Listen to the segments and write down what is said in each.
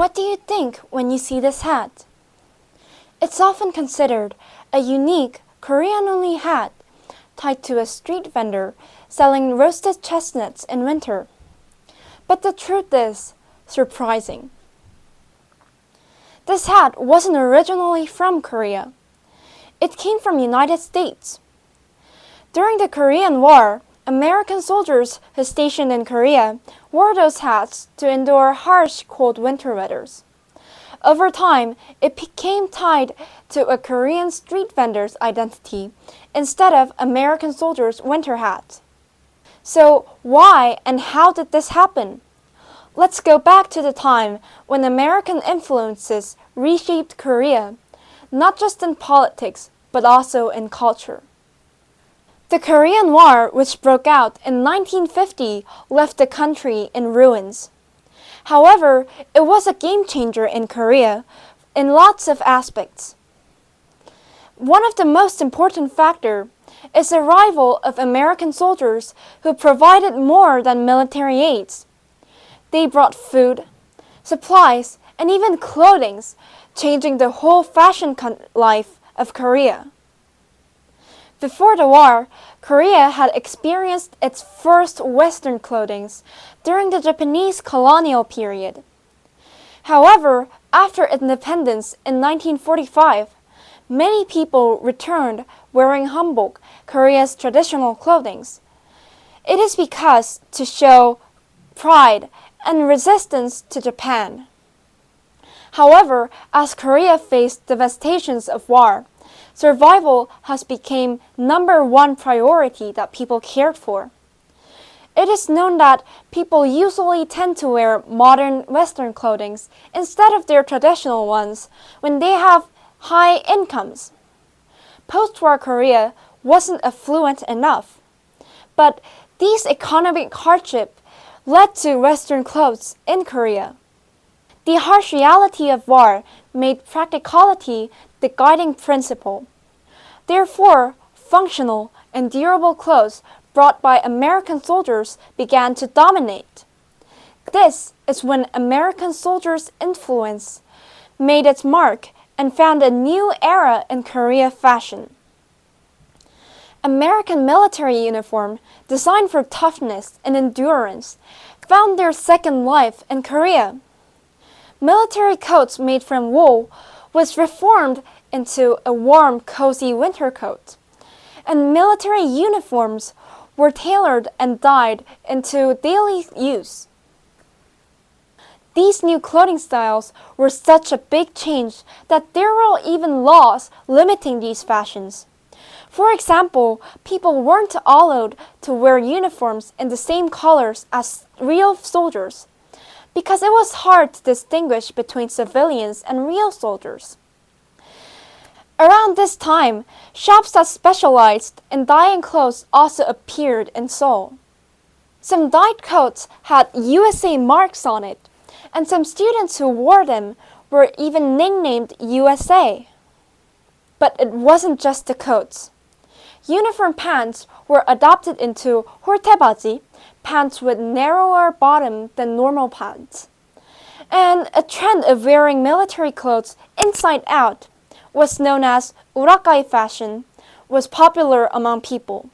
What do you think when you see this hat? It's often considered a unique Korean-only hat tied to a street vendor selling roasted chestnuts in winter. But the truth is surprising. This hat wasn't originally from Korea. It came from the United States. During the Korean War, American soldiers who stationed in Korea wore those hats to endure harsh cold winter weathers. Over time, it became tied to a Korean street vendor's identity instead of American soldiers' winter hat. So why and how did this happen? Let's go back to the time when American influences reshaped Korea, not just in politics, but also in culture. The Korean War, which broke out in 1950, left the country in ruins. However, it was a game changer in Korea in lots of aspects. One of the most important factors is the arrival of American soldiers who provided more than military aids. They brought food, supplies, and even clothing, changing the whole fashion life of Korea. Before the war, Korea had experienced its first Western clothing during the Japanese colonial period. However, after independence in 1945, many people returned wearing hanbok, Korea's traditional clothing. It is because to show pride and resistance to Japan. However, as Korea faced devastations of war, survival has become #1 priority that people cared for. It is known that people usually tend to wear modern Western clothing instead of their traditional ones when they have high incomes. Post-war Korea wasn't affluent enough, but these economic hardship led to Western clothes in Korea. The harsh reality of war made practicality the guiding principle. Therefore, functional and durable clothes brought by American soldiers began to dominate. This is when American soldiers' influence made its mark and found a new era in Korea fashion. American military uniform, designed for toughness and endurance, found their second life in Korea. Military coats made from wool was reformed into a warm, cozy winter coat, and military uniforms were tailored and dyed into daily use. These new clothing styles were such a big change that there were even laws limiting these fashions. For example, people weren't allowed to wear uniforms in the same colors as real soldiers, because it was hard to distinguish between civilians and real soldiers. Around this time, shops that specialized in dyeing clothes also appeared in Seoul. Some dyed coats had USA marks on it, and some students who wore them were even nicknamed USA. But it wasn't just the coats. Uniform pants were adopted into hortebaji, pants with narrower bottom than normal pants. And a trend of wearing military clothes inside out was known as urakai fashion, was popular among people.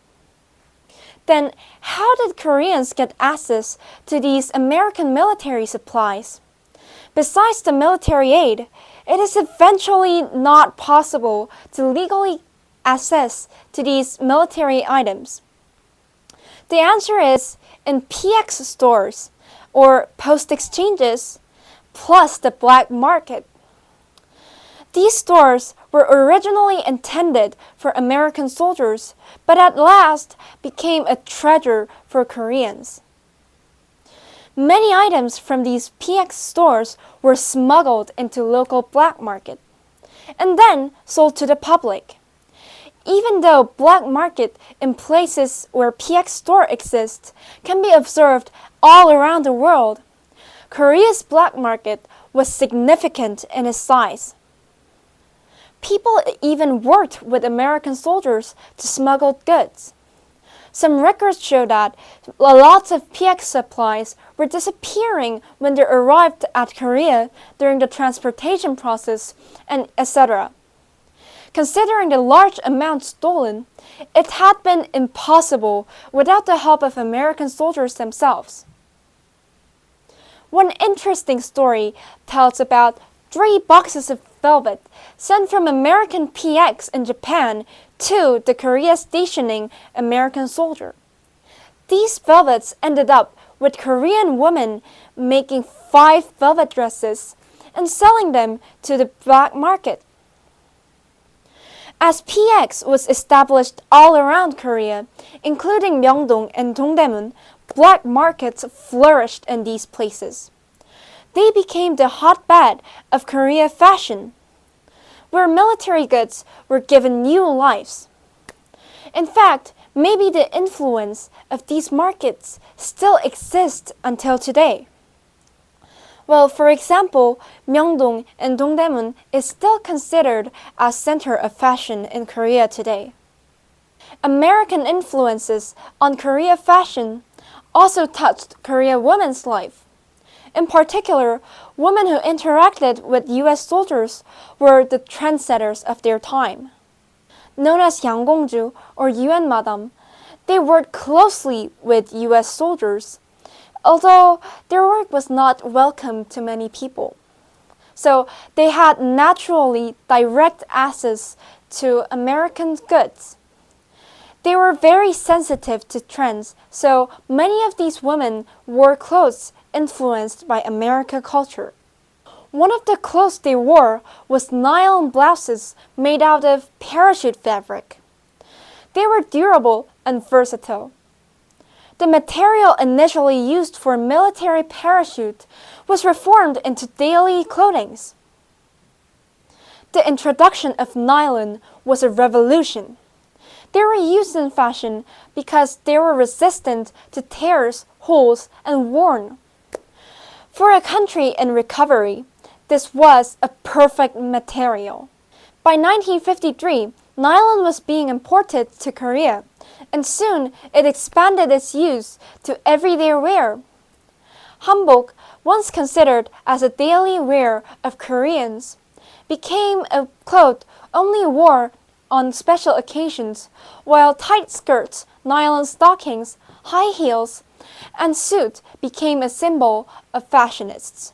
Then, how did Koreans get access to these American military supplies? Besides the military aid, it is eventually not possible to legally access to these military items. The answer is in PX stores, or post exchanges, plus the black market. These stores were originally intended for American soldiers, but at last became a treasure for Koreans. Many items from these PX stores were smuggled into local black market, and then sold to the public. Even though black market in places where PX store exists can be observed all around the world, Korea's black market was significant in its size. People even worked with American soldiers to smuggle goods. Some records show that lots of PX supplies were disappearing when they arrived at Korea during the transportation process and etc. Considering the large amount stolen, it had been impossible without the help of American soldiers themselves. One interesting story tells about 3 boxes of velvet sent from American PX in Japan to the Korea stationing American soldier. These velvets ended up with Korean women making 5 velvet dresses and selling them to the black market. As PX was established all around Korea, including Myeongdong and Dongdaemun, black markets flourished in these places. They became the hotbed of Korea fashion, where military goods were given new lives. In fact, maybe the influence of these markets still exists until today. Well, for example, Myeongdong and Dongdaemun is still considered as center of fashion in Korea today. American influences on Korea fashion also touched Korea women's life. In particular, women who interacted with U.S. soldiers were the trendsetters of their time. Known as 양공주 or UN Madam, they worked closely with U.S. soldiers, although their work was not welcome to many people. So they had naturally direct access to American goods. They were very sensitive to trends, so many of these women wore clothes influenced by American culture. One of the clothes they wore was nylon blouses made out of parachute fabric. They were durable and versatile. The material initially used for military parachute was reformed into daily clothing. The introduction of nylon was a revolution. They were used in fashion because they were resistant to tears, holes, and worn. For a country in recovery, this was a perfect material. By 1953, nylon was being imported to Korea, and soon it expanded its use to everyday wear. Hanbok, once considered as a daily wear of Koreans, became a cloth only worn on special occasions, while tight skirts, nylon stockings, high heels, and suit became a symbol of fashionists.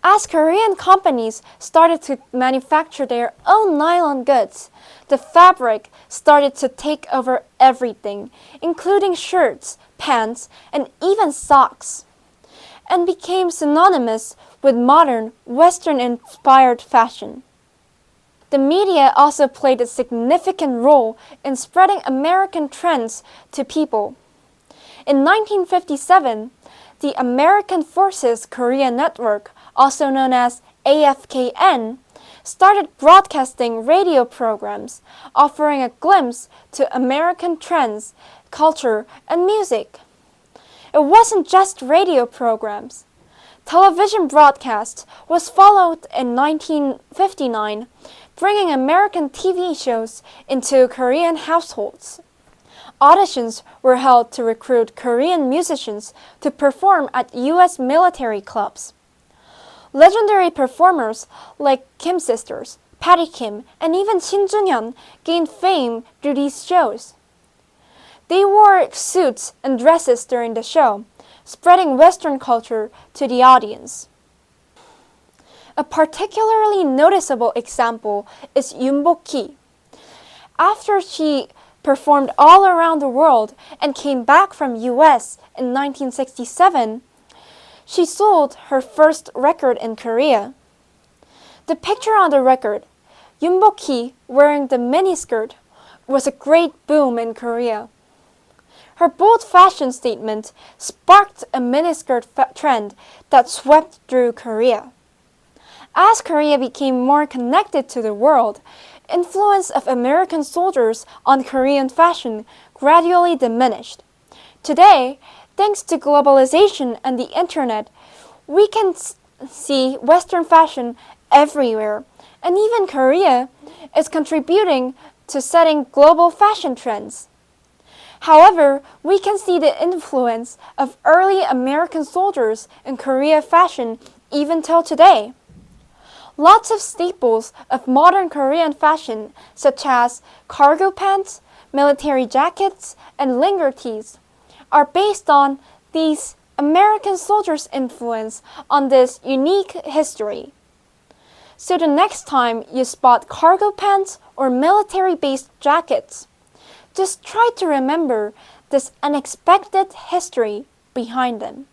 As Korean companies started to manufacture their own nylon goods, the fabric started to take over everything, including shirts, pants, and even socks, and became synonymous with modern, Western-inspired fashion. The media also played a significant role in spreading American trends to people. In 1957, the American Forces Korea Network, also known as AFKN, started broadcasting radio programs offering a glimpse to American trends, culture, and music. It wasn't just radio programs. Television broadcast was followed in 1959, bringing American TV shows into Korean households. Auditions were held to recruit Korean musicians to perform at U.S. military clubs. Legendary performers like Kim sisters, Patty Kim, and even Shin Jung-hyun gained fame through these shows. They wore suits and dresses during the show, spreading Western culture to the audience. A particularly noticeable example is Yoon Bok-hee. After she performed all around the world and came back from US in 1967, she sold her first record in Korea. The picture on the record, Yoon Bok-hee wearing the miniskirt, was a great boom in Korea. Her bold fashion statement sparked a miniskirt trend that swept through Korea. As Korea became more connected to the world, influence of American soldiers on Korean fashion gradually diminished. Today, thanks to globalization and the internet, we can see Western fashion everywhere, and even Korea is contributing to setting global fashion trends. However, we can see the influence of early American soldiers in Korea fashion even till today. Lots of staples of modern Korean fashion, such as cargo pants, military jackets, and linger tees, are based on these American soldiers' influence on this unique history. So the next time you spot cargo pants or military-based jackets, just try to remember this unexpected history behind them.